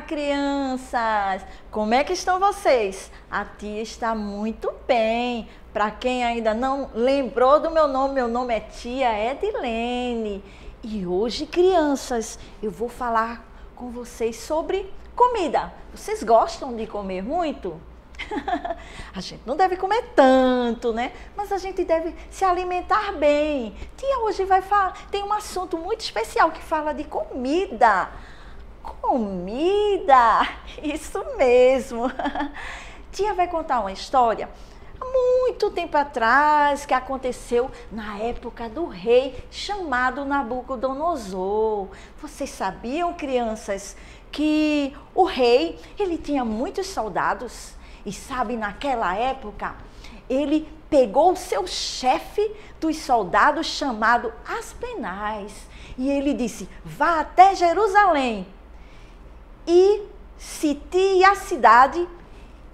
crianças! Como é que estão vocês? A tia está muito bem. Para quem ainda não lembrou do meu nome é tia Edilene. E hoje, crianças, eu vou falar com vocês sobre comida. Vocês gostam de comer muito? A gente não deve comer tanto, né? Mas a gente deve se alimentar bem. Tia hoje vai falar, tem um assunto muito especial que fala de comida. Comida! Isso mesmo! Tia vai contar uma história há muito tempo atrás que aconteceu na época do rei chamado Nabucodonosor. Vocês sabiam, crianças, que o rei, ele tinha muitos soldados? E sabe, naquela época, ele pegou o seu chefe dos soldados chamado Aspenaz. E ele disse, vá até Jerusalém e sitie a cidade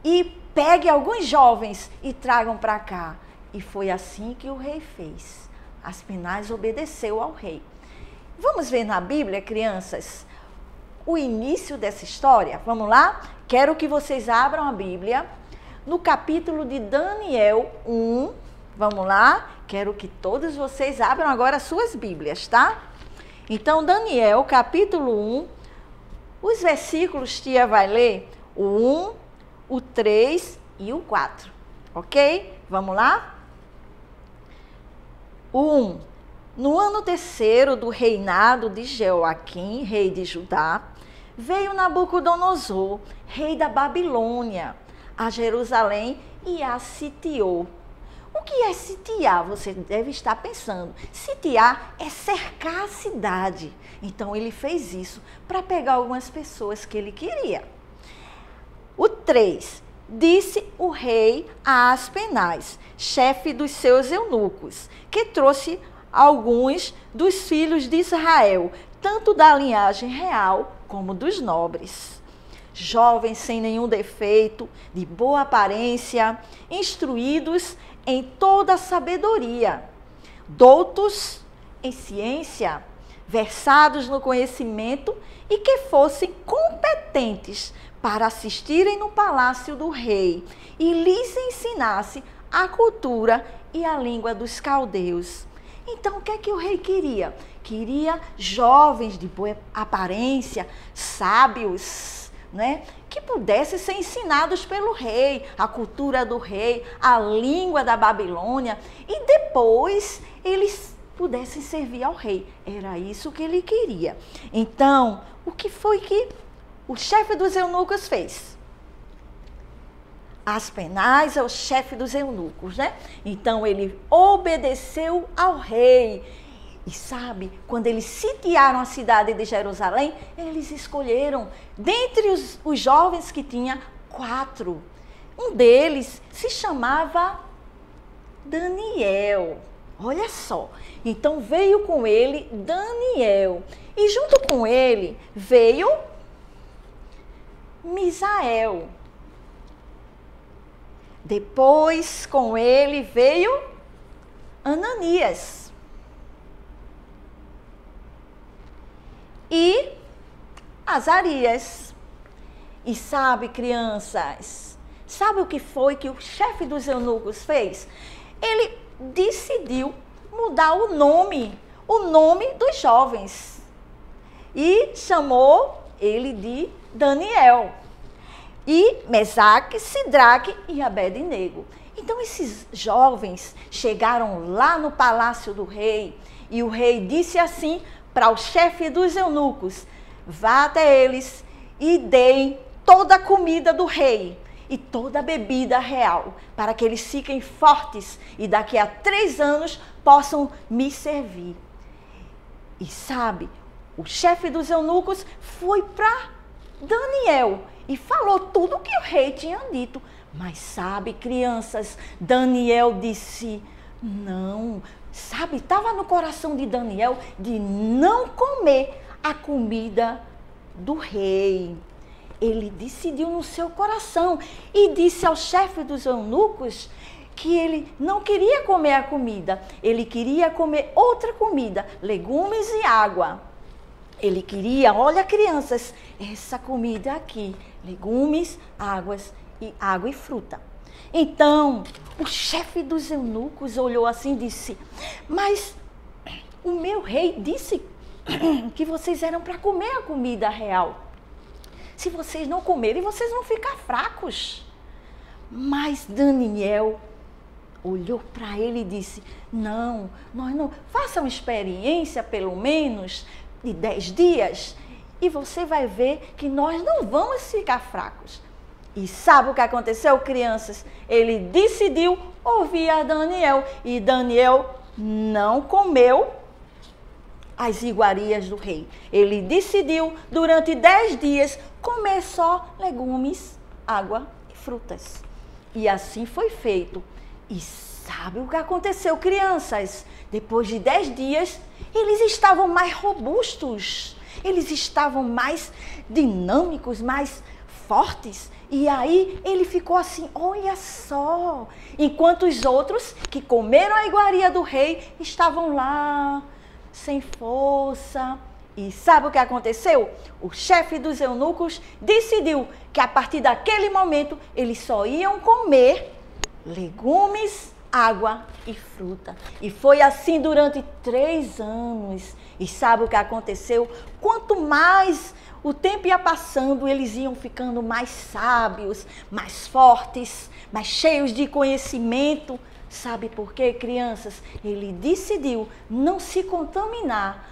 e pegue alguns jovens e tragam para cá. E foi assim que o rei fez. Aspenaz obedeceu ao rei. Vamos ver na Bíblia, crianças, o início dessa história? Vamos lá? Quero que vocês abram a Bíblia no capítulo de Daniel 1. Vamos lá? Quero que todos vocês abram agora as suas Bíblias, tá? Então, Daniel, capítulo 1, os versículos, tia vai ler o 1, o 3 e o 4, ok? Vamos lá? O 1. No ano terceiro do reinado de Jeoaquim, rei de Judá, veio Nabucodonosor, rei da Babilônia, a Jerusalém e a sitiou. O que é sitiar? Você deve estar pensando. Sitiar é cercar a cidade. Então ele fez isso para pegar algumas pessoas que ele queria. O 3. Disse o rei a Aspenaz, chefe dos seus eunucos, que trouxe alguns dos filhos de Israel, tanto da linhagem real como dos nobres. Jovens sem nenhum defeito, de boa aparência, instruídos em toda a sabedoria, doutos em ciência, versados no conhecimento e que fossem competentes para assistirem no palácio do rei e lhes ensinasse a cultura e a língua dos caldeus. Então, o que é que o rei queria? Queria jovens de boa aparência, sábios, né? Que pudessem ser ensinados pelo rei, a cultura do rei, a língua da Babilônia, e depois eles pudessem servir ao rei. Era isso que ele queria. Então, o que foi que o chefe dos eunucos fez? Aspenaz é o chefe dos eunucos, né? Então, ele obedeceu ao rei. E sabe, quando eles sitiaram a cidade de Jerusalém, eles escolheram, dentre os jovens que tinha, 4. Um deles se chamava Daniel. Olha só. Então veio com ele Daniel. E junto com ele veio Misael. Depois com ele veio Ananias. E Azarias. E sabe, crianças, sabe o que foi que o chefe dos eunucos fez? Ele decidiu mudar o nome dos jovens. E chamou ele de Daniel. E Mesaque, Sidraque e Abednego. Então esses jovens chegaram lá no palácio do rei. E o rei disse assim para o chefe dos eunucos, vá até eles e deem toda a comida do rei e toda a bebida real, para que eles fiquem fortes e daqui a 3 anos possam me servir. E sabe, o chefe dos eunucos foi para Daniel e falou tudo o que o rei tinha dito. Mas sabe, crianças, Daniel disse, não. Sabe, estava no coração de Daniel de não comer a comida do rei. Ele decidiu no seu coração e disse ao chefe dos eunucos que ele não queria comer a comida, ele queria comer outra comida, legumes e água. Ele queria, olha crianças, essa comida aqui, legumes, água e fruta. Então, o chefe dos eunucos olhou assim e disse, mas o meu rei disse que vocês eram para comer a comida real. Se vocês não comerem, vocês vão ficar fracos. Mas Daniel olhou para ele e disse, não, nós não, faça uma experiência pelo menos de 10 dias e você vai ver que nós não vamos ficar fracos. E sabe o que aconteceu, crianças? Ele decidiu ouvir a Daniel e Daniel não comeu as iguarias do rei. Ele decidiu durante 10 dias comer só legumes, água e frutas. E assim foi feito. E sabe o que aconteceu, crianças? Depois de 10 dias, eles estavam mais robustos, eles estavam mais dinâmicos, mais fortes. E aí ele ficou assim, olha só, enquanto os outros que comeram a iguaria do rei estavam lá, sem força. E sabe o que aconteceu? O chefe dos eunucos decidiu que a partir daquele momento eles só iam comer legumes, água e fruta. E foi assim durante 3 anos. E sabe o que aconteceu? Quanto mais o tempo ia passando, eles iam ficando mais sábios, mais fortes, mais cheios de conhecimento. Sabe por quê, crianças? Ele decidiu não se contaminar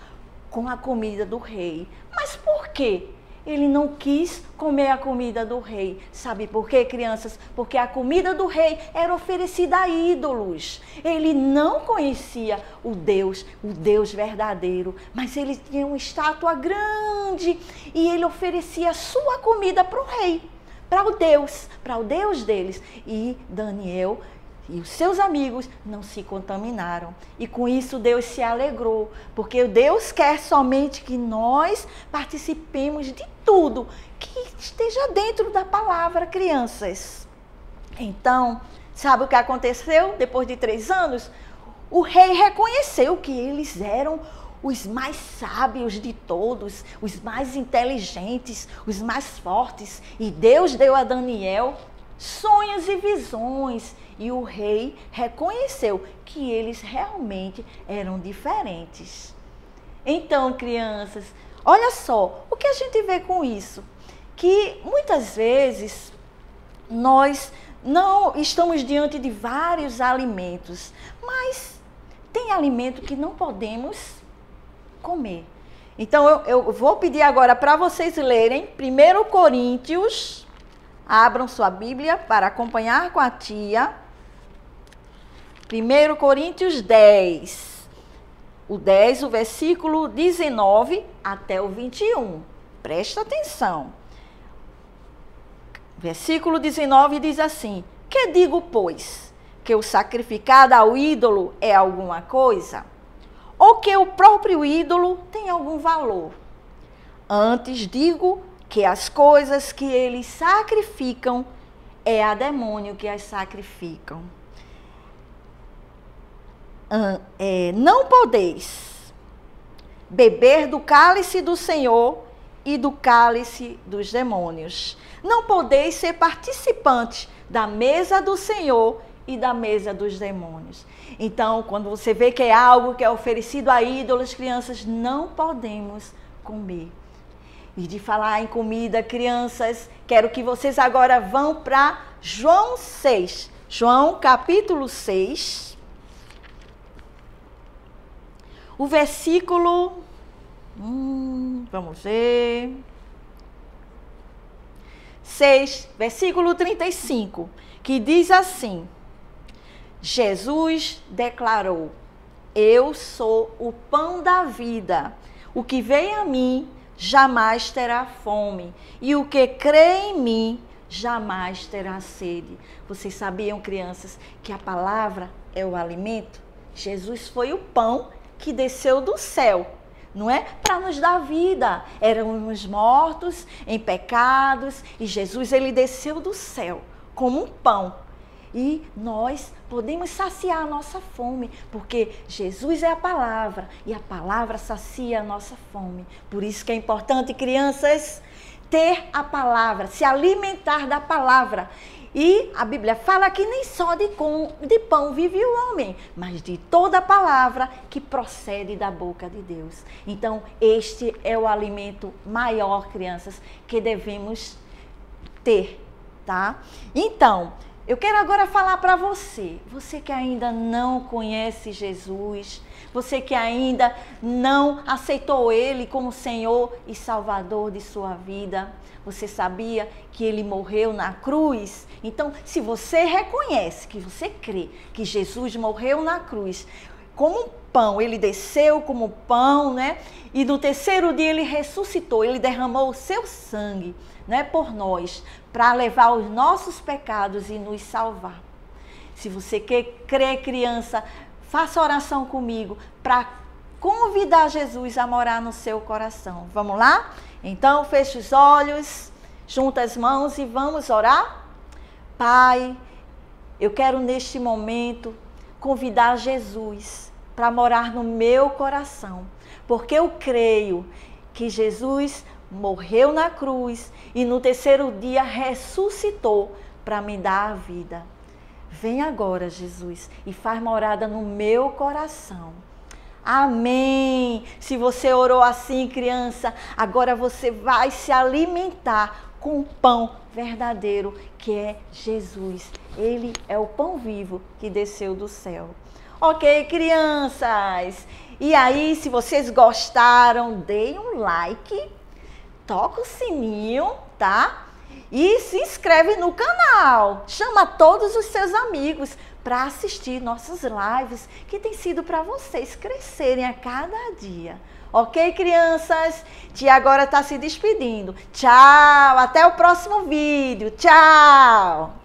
com a comida do rei. Mas por quê? Ele não quis comer a comida do rei. Sabe por quê, crianças? Porque a comida do rei era oferecida a ídolos. Ele não conhecia o Deus verdadeiro, mas ele tinha uma estátua grande e ele oferecia a sua comida para o rei, para o Deus deles. E Daniel e os seus amigos não se contaminaram. E com isso Deus se alegrou, porque Deus quer somente que nós participemos de tudo que esteja dentro da palavra, crianças. Então, sabe o que aconteceu depois de 3 anos? O rei reconheceu que eles eram os mais sábios de todos, os mais inteligentes, os mais fortes. E Deus deu a Daniel sonhos e visões. E o rei reconheceu que eles realmente eram diferentes. Então, crianças, olha só, o que a gente vê com isso? Que muitas vezes nós não estamos diante de vários alimentos, mas tem alimento que não podemos comer. Então, eu vou pedir agora para vocês lerem 1 Coríntios, abram sua Bíblia para acompanhar com a tia. 1 Coríntios 10, o versículo 19 até o 21. Presta atenção. Versículo 19 diz assim: que digo, pois? Que o sacrificado ao ídolo é alguma coisa? Ou que o próprio ídolo tem algum valor? Antes digo que as coisas que eles sacrificam é a demônio que as sacrificam. Não podeis beber do cálice do Senhor e do cálice dos demônios. Não podeis ser participantes da mesa do Senhor e da mesa dos demônios. Então, quando você vê que é algo que é oferecido a ídolos, crianças, não podemos comer. E de falar em comida, crianças, quero que vocês agora vão para João 6. João capítulo 6. O versículo, vamos ver, 6, versículo 35, que diz assim: Jesus declarou: eu sou o pão da vida, o que vem a mim jamais terá fome, e o que crê em mim jamais terá sede. Vocês sabiam, crianças, que a palavra é o alimento? Jesus foi o pão que desceu do céu, não é? Para nos dar vida. Éramos mortos em pecados e Jesus, ele desceu do céu como um pão. e nós podemos saciar a nossa fome, porque Jesus é a palavra e a palavra sacia a nossa fome. Por isso que é importante, crianças, ter a palavra, se alimentar da palavra. E a Bíblia fala que nem só de pão vive o homem, mas de toda a palavra que procede da boca de Deus. Então, este é o alimento maior, crianças, que devemos ter, tá? Então, eu quero agora falar para você que ainda não conhece Jesus, você que ainda não aceitou Ele como Senhor e Salvador de sua vida. Você sabia que Ele morreu na cruz? Então, se você reconhece, que você crê que Jesus morreu na cruz como um pão, Ele desceu como pão, né? E no terceiro dia Ele ressuscitou, Ele derramou o seu sangue, né, por nós, para levar os nossos pecados e nos salvar. Se você quer crer, criança, faça oração comigo para convidar Jesus a morar no seu coração. Vamos lá? Então, feche os olhos, junta as mãos e vamos orar? Pai, eu quero neste momento convidar Jesus para morar no meu coração, porque eu creio que Jesus morreu na cruz e no terceiro dia ressuscitou para me dar a vida. Vem agora, Jesus, e faz morada no meu coração. Amém. Se você orou assim, criança, agora você vai se alimentar com o pão verdadeiro, que é Jesus. Ele é o pão vivo que desceu do céu. Ok, crianças? E aí, se vocês gostaram, deem um like, toca o sininho, tá? E se inscreve no canal. Chama todos os seus amigos para assistir nossas lives, que tem sido para vocês crescerem a cada dia. Ok, crianças? Tia agora está se despedindo. Tchau, até o próximo vídeo. Tchau!